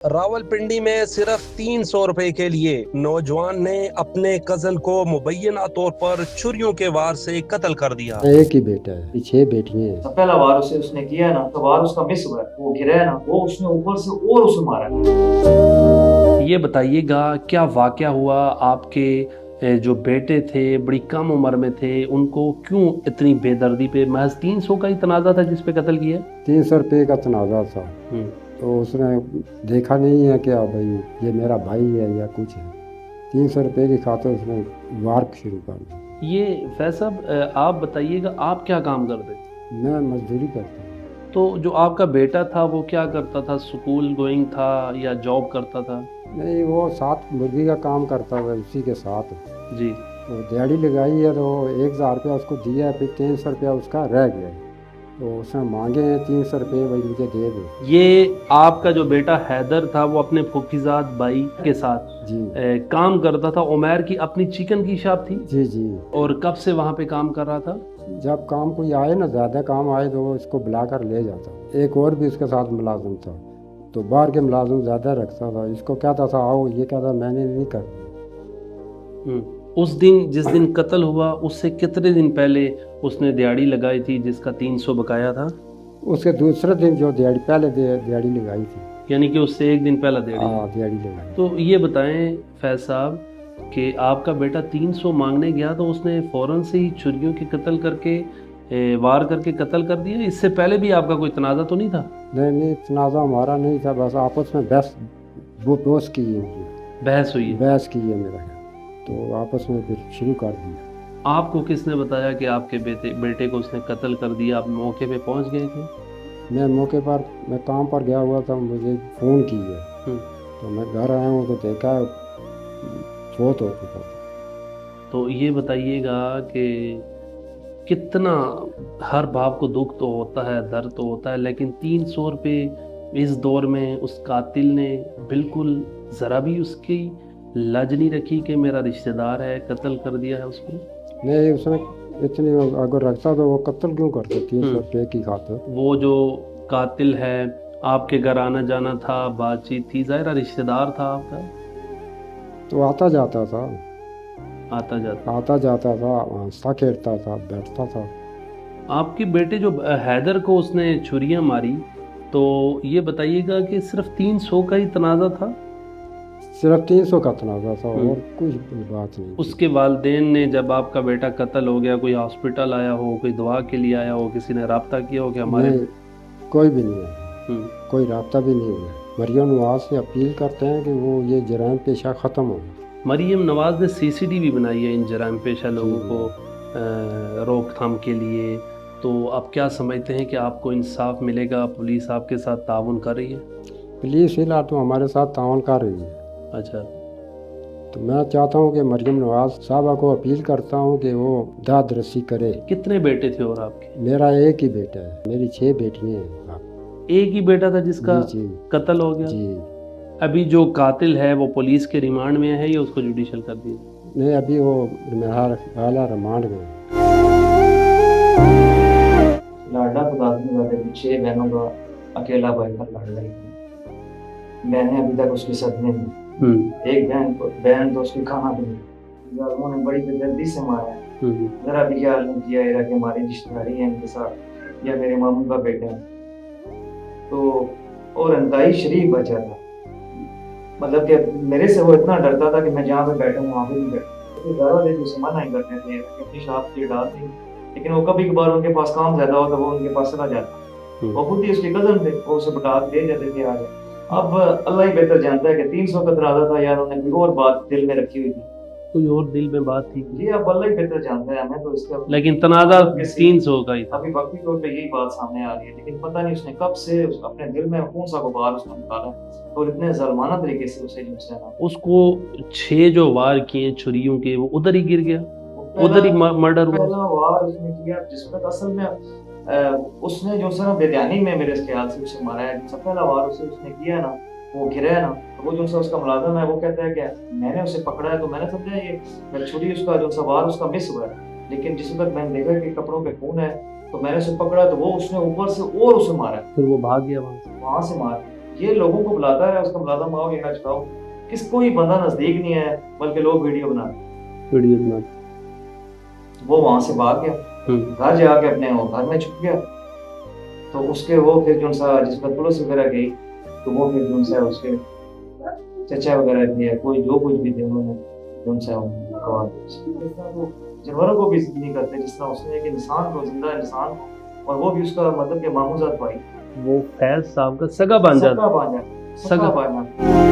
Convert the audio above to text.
रावलपिंडी में सिर्फ 300 रुपए के लिए नौजवान ने अपने कजन को मुबैना तौर पर छुरियों के वार से कत्ल कर दिया। एक ही बेटा है, 6 बेटियां हैं। पहला वार उसे उसने किया है ना, तो वार उसका मिस हुआ है, वो गिरा है ना, वो उसने ऊपर से और उसे मारा है। ये बताइएगा क्या वाकया हुआ, आपके जो बेटे थे बड़ी कम उम्र में थे, उनको क्यों इतनी बेदर्दी पे महज 300 का ही तनाजा था जिस पे कत्ल किया? 300 रुपये का तनाजा था। तो उसने देखा नहीं है कि भाई ये मेरा भाई है या कुछ है। 300 रुपये की खातिर उसने वार शुरू कर दी। ये फैज साहब आप बताइएगा, आप क्या काम करते थे? मैं मजदूरी करता हूँ। तो जो आपका बेटा था वो क्या करता था? स्कूल गोइंग था या जॉब करता था? नहीं, वो साथ मुर्गी का काम करता है, उसी के साथ जी। तो दिहाड़ी लगाई है, तो 1000 रुपया उसको दिया है, फिर 300 रुपया उसका रह गया। तो उसने मांगे हैं 300 रुपये, भाई मुझे दे दो। ये आपका जो बेटा हैदर था वो अपने फुफीजाद भाई के साथ जी काम करता था। उमैर की अपनी चिकन की शॉप थी। जी जी। और कब से वहाँ पे काम कर रहा था? जब काम कोई आए ना, ज़्यादा काम आए, तो वो इसको बुलाकर ले जाता। एक और भी उसके साथ मुलाजिम था, तो बाहर के मुलाजिम ज़्यादा रखता था। इसको कहता था आओ, ये कहता मैंने नहीं कर। उस दिन जिस दिन कत्ल हुआ उससे कितने दिन पहले उसने दिहाड़ी लगाई थी जिसका 300 बकाया था? उसके दूसरे दिन जो दिहाड़ी पहले दिहाड़ी लगाई थी। यानी कि उससे एक दिन पहला दिहाड़ी। हाँ, दिहाड़ी लगाई। तो ये बताएं फैज साहब कि आपका बेटा 300 मांगने गया तो उसने फ़ौरन से ही छुरियों के कत्ल करके वार करके कत्ल कर दिया? इससे पहले भी आपका कोई तनाज़ा तो नहीं था? नहीं, तनाज़ा हमारा नहीं था, बस आपस में बहस की है। बहस हुई है? बहस की है मेरा, तो आपस में फिर शुरू कर दिया। आपको किसने बताया कि आपके बेटे को उसने कत्ल कर दिया? आप मौके पे पहुंच गए थे? मैं मौके पर, मैं काम पर गया हुआ था, मुझे फ़ोन की है, तो मैं घर आया हूँ तो देखा फोत हो चुका था। तो ये बताइएगा कि कितना, हर बाप को दुख तो होता है, दर्द तो होता है, लेकिन 300 रुपये इस दौर में उस कातिल ने बिल्कुल ज़रा भी उसकी लाज नहीं रखी कि मेरा रिश्तेदार है, कत्ल कर दिया है उसको। नहीं, उसने इतनी अगर रखता तो वो कत्ल क्यों करते 300 रुपये की खातिर? वो जो कातिल है आपके घर आना जाना था, बातचीत थी, ज़ाहिर रिश्तेदार था आपका, तो आता जाता था हंसता खेलता था, बैठता था। आपके बेटे जो हैदर को उसने छुरियां मारी, तो ये बताइएगा कि सिर्फ 300 का ही तनाज़ा था? सिर्फ 300 का तनाज़ा था और कुछ बात नहीं। उसके वालिदैन ने जब आपका बेटा कत्ल हो गया, कोई हॉस्पिटल आया हो, कोई दवा के लिए आया हो, किसी ने राब्ता किया हो कि हमारे? नहीं, कोई भी नहीं है, कोई राब्ता भी नहीं हुआ। मरियम नवाज से अपील करते हैं कि वो ये जराइम पेशा ख़त्म हो। मरियम नवाज ने CCTV बनाई है इन जराइम पेशा लोगों को रोकथाम के लिए। तो आप क्या समझते हैं कि आपको इंसाफ मिलेगा? पुलिस आपके साथ ताउन कर रही है? पुलिस फिलहाल तो हमारे साथ ताउन कर रही है। अच्छा। तो मैं चाहता हूँ कि मरियम नवाज साहबा को अपील करता हूँ कि वो दाद रसी करे। कितने बेटे थे और आपके? मेरा एक ही बेटा है, मेरी 6 बेटियाँ हैं। एक ही बेटा था जिसका जी कत्ल हो गया? जी। अभी जो कातिल है वो पुलिस के रिमांड में है या उसको जुडिशल कर दिया? नहीं, अभी वो आला रिमांड में। लाडला खुदा की बात है, 6 बहनों का अकेला भाई का लाडला ही था। मैंने अभी तक उसके सदमे में एक बहन तो उसकी खाना भी नहीं, उन्होंने बड़ी बेदर्दी से मारा है। जरा भी ख्याल नहीं किया है कि हमारी रिश्तेदारी है इनके साथ या मेरे मामू का बेटा है। तो और अंताई शरीफ बचा था, मतलब कि मेरे से वो इतना डरता था कि मैं जहाँ पे बैठा हूँ वहाँ पे नहीं बैठा। तो घर वाले उसे मना ही करते थे कि अपनी शॉप से डाल दी, लेकिन वो कभी कभार उनके पास काम ज्यादा होता वो उनके पास चला जाता। वो खुद ही उसके कजन थे, वो उसे बता दे जाते थे आज। अब अल्लाह ही बेहतर जानता है कि 300 का तराजा था यार, उन्होंने कोई और बात दिल में रखी हुई थी, कोई और दिल में बात थी जी। अब अल्लाह ही बेहतर जानता है, हमें तो इसका, लेकिन तनाजा 300 का ही था। अभी वक्ती तौर पे यही बात सामने आ रही है, लेकिन पता नहीं उसने कब से अपने दिल में कौन सा गुबार उसने निकाला और इतने ज़ालिमाना तरीके से उसे उसको 6 जो वार किए छुरियों के, वो उधर ही गिर गया, उधर ही मर्डर हुआ। पहला वार उसने किया जिसमें असल में उसने जो सर बेध्यानी में मेरे ख्याल से उसे मारा है। सबसे पहला वार उसने किया है ना, वो गिरा है ना, तो वो जो सा उसका मुलाजिम है वो कहता है कि मैंने उसे पकड़ा है, तो मैंने समझा ये छुरी उसका जो सा वार उसका मिस हुआ है, लेकिन जिस वक्त मैंने देखा कि कपड़ों पे खून है तो मैंने उसे पकड़ा, तो वो उसने ऊपर से और उसे मारा। फिर वो भाग गया वहां से मारा। ये लोगों को बुलाता है, उसका मुलाजम आओ यहाँ चलाओ, किसको ही बंदा नजदीक नहीं है, बल्कि लोग वीडियो बनाते। वीडियो बना। वो वहां से भाग गया, घर जाके अपने वो घर में छुप गया। तो उसके वो फिर जो सा जिस पर पुलिस वगैरह गई, तो वो फिर जो सा उसके चचा वगैरह थे, कोई जो कुछ भी थे, उन्होंने जो सा गवा दिया। तो जानवरों को भी इज्जत नहीं करते जिस तरह उसने एक इंसान को, जिंदा इंसान, और वो भी उसका मतलब कि मामूजात भाई, वो फैज साहब का सगा भांजा सगा था। भांजा, सगा। सगा भांजा।